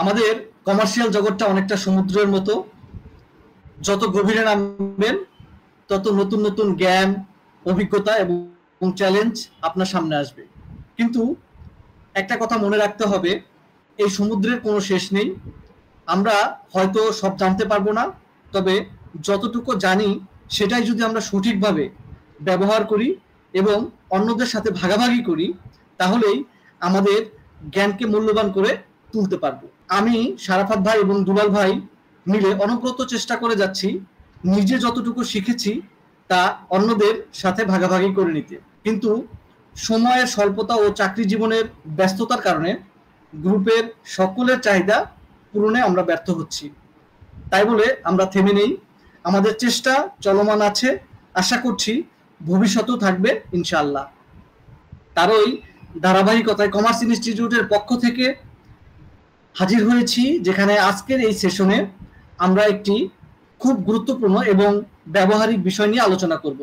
আমাদের কমার্শিয়াল জগৎটা অনেকটা সমুদ্রের মতো। যত গভীরে নামবেন তত নতুন নতুন জ্ঞান, অভিজ্ঞতা এবং চ্যালেঞ্জ আপনার সামনে আসবে। কিন্তু একটা কথা মনে রাখতে হবে, এই সমুদ্রের কোনো শেষ নেই। আমরা হয়তো সব জানতে পারবো না, তবে যতটুকু জানি সেটাই যদি আমরা সঠিকভাবে ব্যবহার করি এবং অন্যদের সাথে ভাগাভাগি করি, তাহলেই আমাদের জ্ঞানকে মূল্যবান করে তুলতে পারবো। আমি সারাফাত ভাই এবং দুলাল ভাই মিলে অনবরত চেষ্টা করে যাচ্ছি নিজে যতটুকু শিখেছি তা অন্যদের সাথে ভাগাভাগি করে নিতে। কিন্তু সময়ের স্বল্পতা ও চাকরি জীবনের ব্যস্ততার কারণে গ্রুপের সকলের চাহিদা পূরণে আমরা ব্যর্থ হচ্ছি। তাই বলে আমরা থেমে নেই, আমাদের চেষ্টা চলমান আছে। আশা করছি ভবিষ্যতেও থাকবে ইনশাআল্লাহ। তারই ধারাবাহিকতায় কমার্স ইনস্টিটিউটের পক্ষ থেকে হাজির হয়েছি, যেখানে আজকের এই সেশনে আমরা একটি খুব গুরুত্বপূর্ণ এবং ব্যবহারিক বিষয় নিয়ে আলোচনা করব।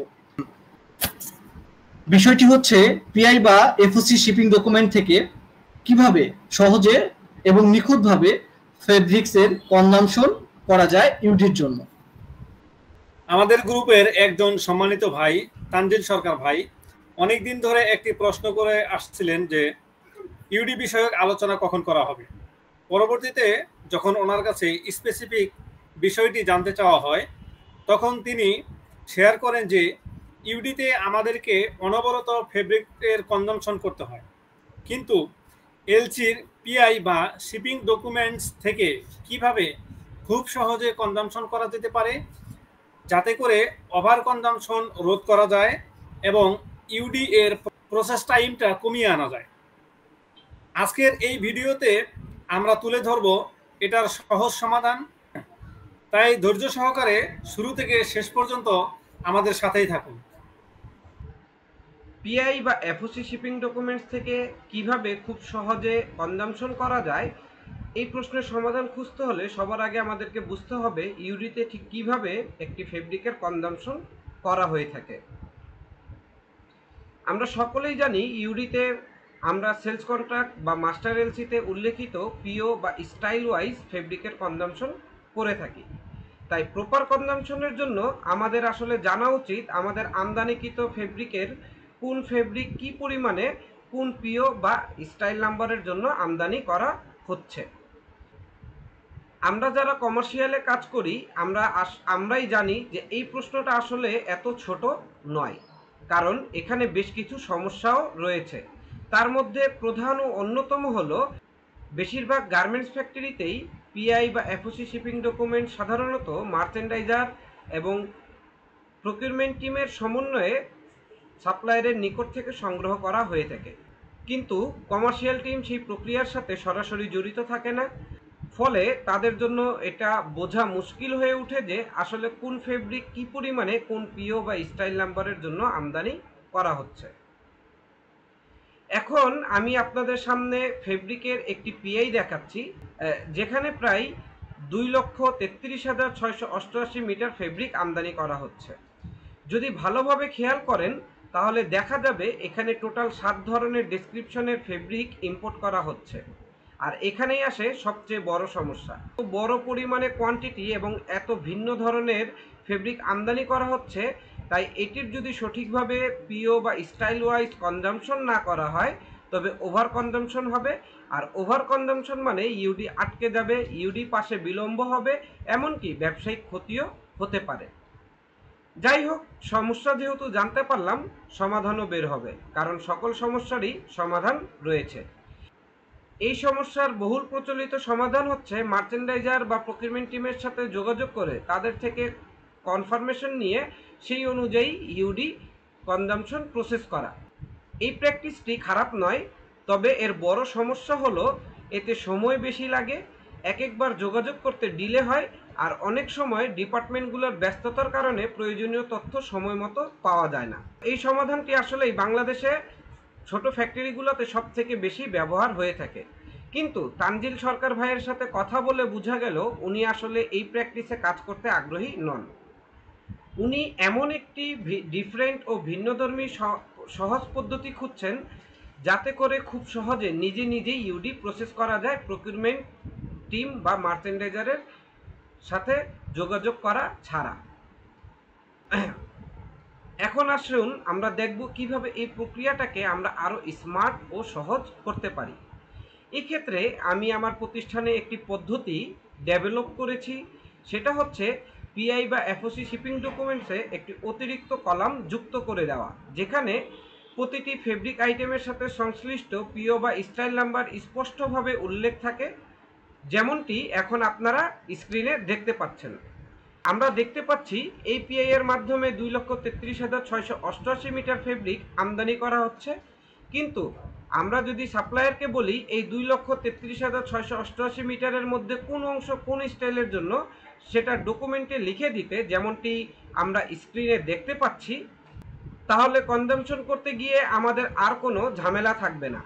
বিষয়টি হচ্ছে পিআই বা এফওসি শিপিং ডকুমেন্ট থেকে কিভাবে সহজে এবং নিখুঁতভাবে ফেব্রিক্সের কনজাম্পশন করা যায় ইউডির জন্য। আমাদের গ্রুপের একজন সম্মানিত ভাই তানজিল সরকার ভাই অনেকদিন ধরে একটি প্রশ্ন করে আসছিলেন যে ইউডি বিষয়ক আলোচনা কখন করা হবে। পরবর্তীতে যখন ওনার কাছে স্পেসিফিক বিষয়টি জানতে চাওয়া হয়, তখন তিনি শেয়ার করেন যে ইউডিতে আমাদেরকে অনবরত ফেব্রিকের কনজাম্পশন করতে হয়, কিন্তু এলসির পিআই বা শিপিং ডকুমেন্টস থেকে কিভাবে খুব সহজে কনজাম্পশন করা যেতে পারে, যাতে করে ওভার কনজাম্পশন রোধ করা যায় এবং ইউডি এর প্রসেস টাইমটা কমিয়ে আনা যায়। আজকের এই ভিডিওতে আমরা তুলে ধরব এটার সহজ সমাধান। তাই ধৈর্য সহকারে শুরু থেকে শেষ পর্যন্ত আমাদের সাথেই থাকুন। পিআই বা এফওসি শিপিং ডকুমেন্টস থেকে কিভাবে খুব সহজে কনজাম্পশন করা যায়, এই প্রশ্নের সমাধান খুঁজতে হলে সবার আগে আমাদেরকে বুঝতে হবে ইউডিতে ঠিক কিভাবে একটি ফেব্রিকের কনজাম্পশন করা হয়ে থাকে। আমরা সকলেই জানি ইউডিতে আমরা সেলস কন্ট্রাক্ট বা মাস্টার এলসিতে উল্লেখিত পিও বা স্টাইল ওয়াইজ ফেব্রিকের কনজাম্পশন করে থাকি। তাই প্রপার কনজাম্পশনের জন্য আমাদের আসলে জানা উচিত আমাদের আমদানিকৃত ফেব্রিকের কোন ফেব্রিক কি পরিমাণে কোন পিও বা স্টাইল নাম্বারের জন্য আমদানি করা হচ্ছে। আমরা যারা কমার্শিয়ালে কাজ করি আমরাই জানি যে এই প্রশ্নটা আসলে এত ছোট নয়, কারণ এখানে বেশ কিছু সমস্যাও রয়েছে। তার মধ্যে প্রধান ও অন্যতম হলো বেশিরভাগ গার্মেন্টস ফ্যাক্টরিতেই পিআই বা এফওসি শিপিং ডকুমেন্ট সাধারণত মার্চেন্ডাইজার এবং প্রকিউরমেন্ট টিমের সমন্বয়ে সাপ্লায়ারের নিকট থেকে সংগ্রহ করা হয়ে থাকে, কিন্তু কমার্শিয়াল টিম সেই প্রক্রিয়ার সাথে সরাসরি জড়িত থাকে না। ফলে তাদের জন্য এটা বোঝা মুশকিল হয়ে ওঠে যে আসলে কোন ফেব্রিক কি পরিমাণে কোন পিও বা স্টাইল নাম্বারের জন্য আমদানি করা হচ্ছে। এখন আমি আপনাদের সামনে ফেব্রিকের একটি পিআই দেখাচ্ছি, যেখানে প্রায় 2,33,688 মিটার ফেব্রিক আমদানি করা হচ্ছে। যদি ভালোভাবে খেয়াল করেন তাহলে দেখা যাবে এখানে টোটাল 7 ধরনের ডেসক্রিপশনের ফেব্রিক ইম্পোর্ট করা হচ্ছে। আর এখানেই আসে সবচেয়ে বড় সমস্যা। বড় পরিমাণে কোয়ান্টিটি এবং এত ভিন্ন ধরনের ফেব্রিক আমদানি করা হচ্ছে, তাই এটির যদি সঠিকভাবে পিও বা স্টাইল ওয়াইজ কনজাম্পশন না করা হয় তবে ওভার কনজাম্পশন হবে। আর ওভার কনজাম্পশন মানে ইউডি আটকে যাবে, ইউডি পাশে বিলম্ব হবে, এমনকি ব্যবসায়িক ক্ষতিও হতে পারে। যাই হোক, সমস্যা যেহেতু জানতে পারলাম, সমাধানও বের হবে, কারণ সকল সমস্যারই সমাধান রয়েছে। এই সমস্যার বহুল প্রচলিত সমাধান হচ্ছে মার্চেন্ডাইজার বা প্রকিউরমেন্ট টিমের সাথে যোগাযোগ করে তাদের থেকে কনফার্মেশন নিয়ে সেই অনুযায়ী ইউডি কনজাম্পশন প্রসেস করা। এই প্র্যাকটিসটি খারাপ নয়, তবে এর বড় সমস্যা হলো এতে সময় বেশি লাগে, একবার যোগাযোগ করতে ডিলে হয়, আর অনেক সময় ডিপার্টমেন্টগুলোর ব্যস্ততার কারণে প্রয়োজনীয় তথ্য সময় মতো পাওয়া যায় না। এই সমাধানটি আসলেই বাংলাদেশে ছোট ফ্যাক্টরিগুলোতে সব থেকে বেশি ব্যবহার হয়ে থাকে, কিন্তু তানজিল সরকার ভাইয়ের সাথে কথা বলে বোঝা গেল উনি আসলে এই প্র্যাকটিসে কাজ করতে আগ্রহী নন। উনি এমন একটি ডিফারেন্ট ও ভিন্নধর্মী সহজ পদ্ধতি খুঁজছেন যাতে করে খুব সহজে নিজে নিজেই ইউডি প্রসেস করা যায় প্রকিউরমেন্ট টিম বা মার্চেন্ডাইজারের সাথে যোগাযোগ করা ছাড়া। এখন আসুন আমরা দেখব কিভাবে এই প্রক্রিয়াটাকে আমরা আরো স্মার্ট ও সহজ করতে পারি। এক্ষেত্রে আমি আমার প্রতিষ্ঠানে একটি পদ্ধতি ডেভেলপ করেছি, সেটা হচ্ছে পিআই বা এফওসি শিপিং ডকুমেন্টসে একটি অতিরিক্ত কলাম যুক্ত করে দেওয়া, যেখানে প্রতিটি ফেব্রিক আইটেমের সাথে সংশ্লিষ্ট পিও বা স্টাইল নাম্বার স্পষ্টভাবে উল্লেখ থাকে, যেমনটি এখন আপনারা স্ক্রিনে দেখতে পাচ্ছেন। আমরা দেখতে পাচ্ছি এই পিআই এর মাধ্যমে 2,33,688 মিটার ফেব্রিক আমদানি করা হচ্ছে, কিন্তু আমরা যদি সাপ্লায়ারকে বলি এই 2,33,688 মিটারের মধ্যে কোন অংশ কোন স্টাইলের জন্য সেটা ডকুমেন্টে লিখে দিতে, যেমনটি আমরা স্ক্রিনে দেখতে পাচ্ছি, তাহলে কনজাম্পশন করতে গিয়ে আমাদের আর কোনো ঝামেলা থাকবে না।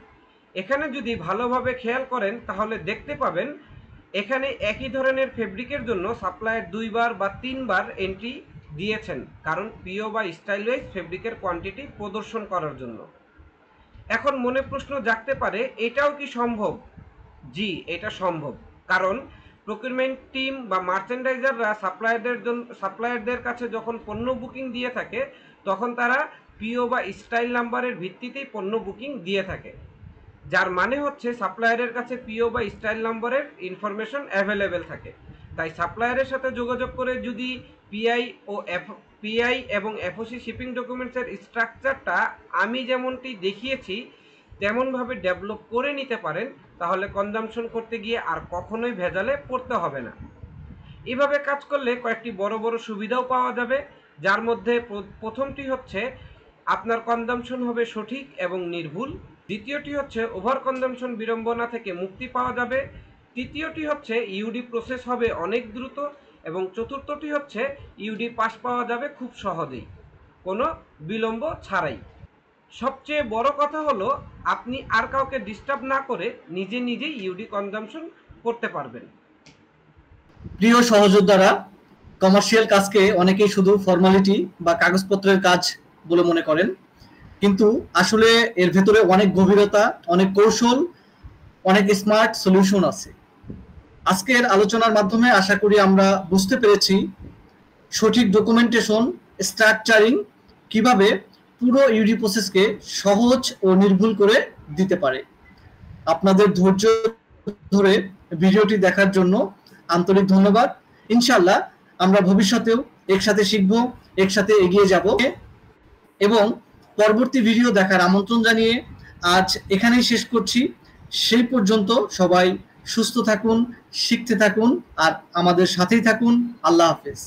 এখানে যদি ভালোভাবে খেয়াল করেন তাহলে দেখতে পাবেন এখানে একই ধরনের ফেব্রিকের জন্য সাপ্লায়ার 2 বার বা 3 বার এন্ট্রি দিয়েছেন, কারণ পিও বা স্টাইল ওয়াইজ ফেব্রিকের কোয়ান্টিটি প্রদর্শন করার জন্য। এখন মনে প্রশ্ন জাগতে পারে, এটাও কি সম্ভব? জি, এটা সম্ভব, কারণ প্রকিউরমেন্ট টিম বা মার্চেন্ডাইজাররা সাপ্লায়ারদের কাছে যখন পণ্য বুকিং দিয়ে থাকে তখন তারা পিও বা স্টাইল নাম্বারের ভিত্তিতেই পণ্য বুকিং দিয়ে থাকে, যার মানে হচ্ছে সাপ্লায়ারের কাছে পিও বা স্টাইল নম্বরের ইনফরমেশন অ্যাভেলেবেল থাকে। তাই সাপ্লায়ারের সাথে যোগাযোগ করে যদি পিআই এবং এফওসি শিপিং ডকুমেন্টসের স্ট্রাকচারটা আমি যেমনটি দেখিয়েছি তেমনভাবে ডেভেলপ করে নিতে পারেন, তাহলে কনজাম্পশন করতে গিয়ে আর কখনোই ভেজালে পড়তে হবে না। এভাবে কাজ করলে কয়েকটি বড় বড় সুবিধাও পাওয়া যাবে, যার মধ্যে প্রথমটি হচ্ছে আপনার কনজাম্পশন হবে সঠিক এবং নির্ভুল। দ্বিতীয়টি হচ্ছে ওভার কনজাম্পশন বিড়ম্বনা থেকে মুক্তি পাওয়া যাবে। তৃতীয়টি হচ্ছে ইউডি প্রসেস হবে অনেক দ্রুত, এবং চতুর্থটি হচ্ছে ইউডি পাস পাওয়া যাবে খুব সহজেই, কোনো বিলম্ব ছাড়াই। সবচেয়ে বড় কথা হলো আপনি আর কাউকে ডিস্টার্ব না করে নিজে নিজেই ইউডি কনজাম্পশন করতে পারবেন। প্রিয় সহযোদ্ধারা, কমার্শিয়াল কাজকে অনেকেই শুধু ফর্মালিটি বা কাগজপত্রের কাজ বলে মনে করেন, কিন্তু আসলে এর ভেতরে অনেক গভীরতা, অনেক কৌশল, অনেক স্মার্ট সলিউশন আছে। আজকের আলোচনার মাধ্যমে আশা করি আমরা বুঝতে পেরেছি সঠিক ডকুমেন্টেশন, স্ট্রাকচারিং কিভাবে পুরো ইউডি প্রসেসকে সহজ ও নির্ভুল করে দিতে পারে। আপনাদের ধৈর্য ধরে ভিডিওটি দেখার জন্য আন্তরিক ধন্যবাদ। ইনশাআল্লাহ আমরা ভবিষ্যতেও একসাথে শিখব, একসাথে এগিয়ে যাব, এবং পরবর্তী ভিডিও দেখার আমন্ত্রণ জানিয়ে আজ এখানেই শেষ করছি। সেই পর্যন্ত সবাই সুস্থ থাকুন, শিখতে থাকুন আর আমাদের সাথেই থাকুন। আল্লাহ হাফেজ।